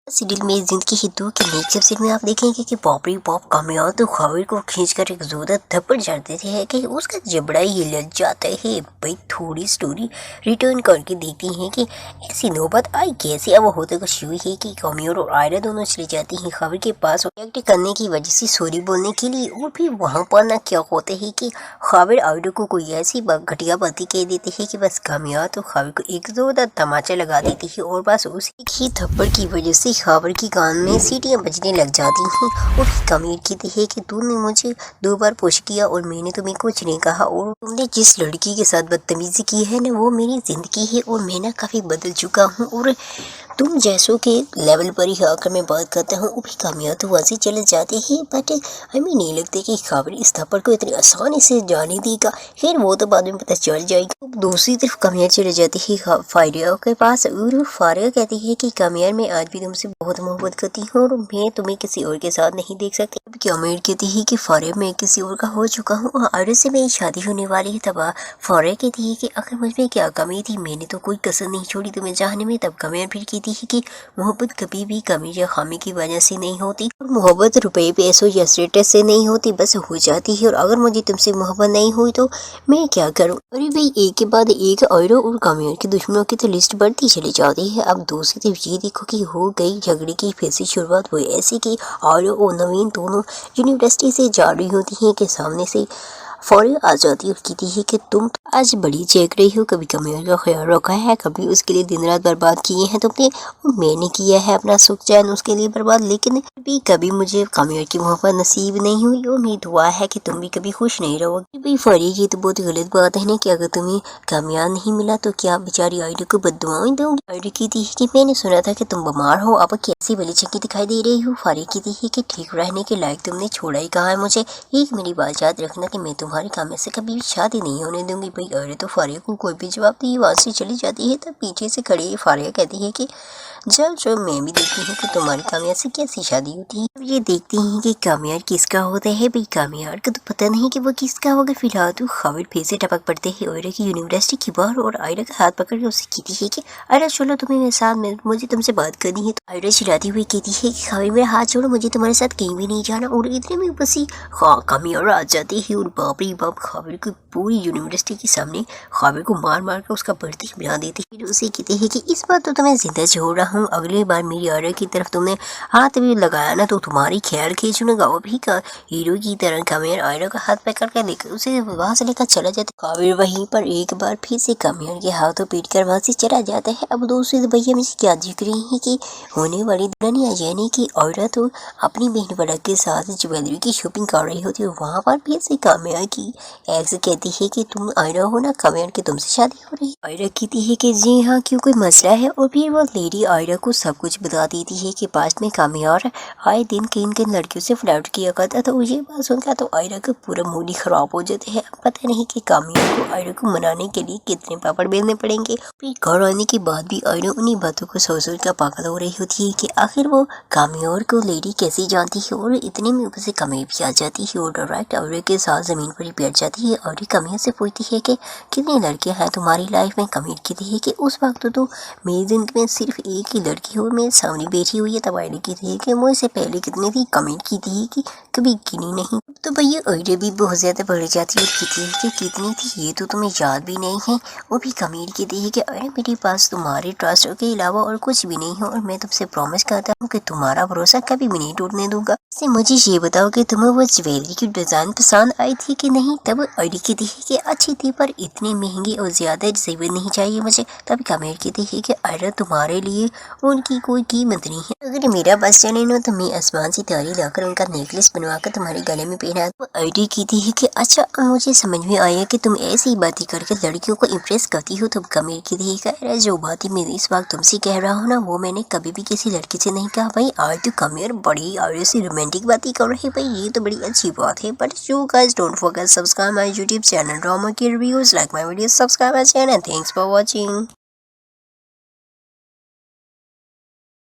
Serial में जिंदगी है दो के नेक्स्ट एपिसोड में आप देखेंगे कि पॉपरी पॉप कामयाब तो खबर को खींचकर एक जोरदार थप्पड़ जड़ देते हैं कि उसका जबड़ा ही हिल जाता है। भाई थोड़ी स्टोरी रिटर्न करके देखती हैं कि ऐसी नौबत आई कैसे। अब होता कुछ यूँ है कि कामयाब और आयरा दोनों चली जाती हैं खबर के पास एक्ट करने की वजह से सॉरी बोलने के लिए। और फिर वहाँ पर ना क्या होता है कि खबर आयरा को कोई ऐसी घटिया बातें कह देती है कि बस कामयाब तो खबर को एक जोरदार तमाचा लगा देती है और बस उसी ही थप्पड़ की वजह से खबर की कान में सीटियां बजने लग जाती हैं। और कमीर कहती है कि तूने मुझे 2 बार पुश किया और मैंने तुम्हें कुछ नहीं कहा, और तुमने जिस लड़की के साथ बदतमीजी की है ना वो मेरी जिंदगी है और मैं ना काफी बदल चुका हूँ और तुम जैसों के लेवल पर ही आकर मैं बात करता हूँ। वो भी कामयाब तो वहाँ से चले जाते हैं, बट हमें नहीं लगता कि खबर इस थप्पड़ को इतनी आसानी से जाने देगा। खैर वो तो बाद में पता चल जाएगा। दूसरी तरफ कामयाब चले जाती है फारिया के पास और फारिया कहती है कि कामयाब मैं आज भी तुमसे बहुत मोहब्बत करती हूँ और मैं तुम्हें किसी और के साथ नहीं देख सकती। अब कामयाब कहती है कि फारिया मैं किसी और का हो चुका हूँ और आयरा से मेरी शादी होने वाली है। तब फारिया कहती है कि आखिर मुझ में क्या कमी थी, मैंने तो कोई कसर नहीं छोड़ी तुम्हें चाहने में। तब कामयाब फिर कहती है कि मोहब्बत कभी भी कमी या खामी की वजह से नहीं होती और मोहब्बत रुपए पैसों या स्टेटस से नहीं होती, बस हो जाती है। और अगर मुझे तुमसे मोहब्बत नहीं हुई तो मैं क्या करूं। अरे भाई एक के बाद एक आयरा और कामयाब के दुश्मनों की तो लिस्ट बढ़ती चली जाती है। अब दूसरी तरफ ये देखो कि हो गई झगड़े की फिर से शुरुआत हुई ऐसी कि आयरा और नवीन दोनों यूनिवर्सिटी से जा रही होती है कि सामने से फौरी आ जाती है और कहती है कि तुम आज बड़ी चेक रही हो, कभी कामयाब का ख्याल रखा है, कभी उसके लिए दिन रात बर्बाद किए हैं तुमने और मैंने किया है अपना सुख चैन उसके लिए बर्बाद, लेकिन भी कभी मुझे कामयाब की मोहब्बत नसीब नहीं हुई और मेरी दुआ है कि तुम भी कभी खुश नहीं रहोगी। भाई फौरी ये तो बहुत गलत बात है ना कि अगर तुम्हें कामयाब नहीं मिला तो क्या बेचारी आयरा को बददुआएं दोगी। आयरा कहती है कि मैंने सुना था कि तुम बीमार हो, अब कैसी भली चंगी दिखाई दे रही हो। फारी कहती है कि ठीक रहने के लायक तुमने छोड़ा ही कहा है मुझे। एक मेरी बात याद रखना कि मैं तुम्हारी कामयाब से कभी भी शादी नहीं होने दूंगी। भाई अरे तो फारिया को कोई भी जवाब नहीं, वहां से चली जाती है। तब पीछे से खड़ी फारिया कहती है कि जब मैं भी देखती हूँ कि तुम्हारी कामयाब से कैसी शादी होती है। अब ये देखती हैं कि कामयाब किसका होता है। भाई कामयाब को तो पता नहीं कि वो किसका होगा। फिलहाल तो खबर फिर से टपक पड़ते हैं आयरा की यूनिवर्सिटी के बाहर और आयरा का हाथ पकड़ के उससे कहती है कि आयरा चलो तुम्हें मेरे साथ में, मुझे तुमसे बात करनी है। तो आयरा चिल्लाती हुई कहती है कि खबर मेरा हाथ छोड़ो, मुझे तुम्हारे साथ कहीं भी नहीं जाना। और इतने में बस ही कामयाब आ जाती है और बाप रे बाप खबर को पूरी यूनिवर्सिटी के सामने खबर को मार मार कर उसका बर्ती बना देती है। फिर उसे कहती है कि इस बार तो तुम्हें जिंदा छोड़ रहा हूँ, अगली बार मेरी आयरा की तरफ तुमने हाथ भी लगाया ना तो तुम्हारी ख्याल खींचूंगा। वो भी का हीरो की तरह कामयाब आयरा का हाथ पकड़ कर लेकर उसे वहां से लेकर चला जाता है। काबिर वहीं पर एक बार फिर से कामयाब के हाथों पीट कर वहां से चला जाता है। अब दूसरे भैया मुझे क्या दिख रही है कि होने वाली दुल्हनिया यानी कि आयरा तो अपनी बहन बड़ा के साथ ज्वेलरी की शॉपिंग कर रही होती है। वहां पर फिर से कामयाब की एक्स कहती है कि तुम आयरा हो ना, कामयाब की तुमसे शादी हो रही है। आयरा कहती है कि जी हाँ, क्यों कोई मसला है। और फिर वो लेडी आयरा को सब कुछ बता देती है कि पास्ट में कामयाब आए दिन किन किन लड़कियों से फ्लर्ट किया करता था। ये बात सुनकर तो आयरा का पूरा मूड ही खराब हो जाता है। पता नहीं कि कामयाब को आयरा को मनाने के लिए कितने पापड़ बेलने पड़ेंगे। फिर घर आने के बाद भी आयरा उन्हीं बातों को सोच सोच कर पागल हो रही होती है कि आखिर वो कामयाब को लेडी कैसे जानती है। और इतने में ऊपर से कामयाब भी आ जाती है और डायरेक्ट आयरा के साथ जमीन पर ही बैठ जाती है और कामयाब से पूछती है कि कितनी लड़कियां हैं तुम्हारी लाइफ में। कामयाब कहती है कि उस वक्त तो मेरी जिंदगी में सिर्फ एक ही लड़की हो, मेरे सामने बैठी हुई है। तब आयरा कहती है कि मुझसे पहले कितनी थी। कामयाब कहती है कि कभी गिनी नहीं। तो भैया आयरा भी बहुत ज्यादा बढ़ जाती है और कहती है कि कितनी थी ये तो तुम्हें याद भी नहीं है। वो भी कामयाब कहती है कि अरे मेरे पास तुम्हारे ट्रस्ट के अलावा और कुछ भी नहीं है और मैं तुमसे प्रॉमिस करता हूँ कि तुम्हारा भरोसा कभी भी नहीं टूटने दूंगा। से मुझे ये बताओ कि तुम्हें वो ज्वेलरी की डिजाइन पसंद आई थी कि नहीं। तब आयरा कहती है कि अच्छी थी पर इतनी महंगी और ज्यादा जेवर नहीं चाहिए मुझे। तब कामयाब कहती है कि आयरा तुम्हारे लिए उनकी कोई कीमत नहीं है, अगर मेरा बस चले ना तो मैं आसमान से तारे लाकर उनका नेकलेस बनवाकर तुम्हारे गले में पहना। तो आयरा कहती है कि अच्छा मुझे समझ में आया कि तुम ऐसी बातें करके लड़कियों को इम्प्रेस करती हो। तब कामयाब कहती है कि अरे जो बातें मैं इस वक्त तुमसे कह रहा हूँ ना वो मैंने कभी भी किसी लड़की से नहीं कहा। भाई आज तो कामयाब बड़ी आयरा से रोमांटिक बातें कर रही है। भाई ये तो बड़ी अच्छी बात है। But you guys don't forget subscribe my YouTube channel drama की reviews, like my videos, subscribe my channel. Thanks for watching.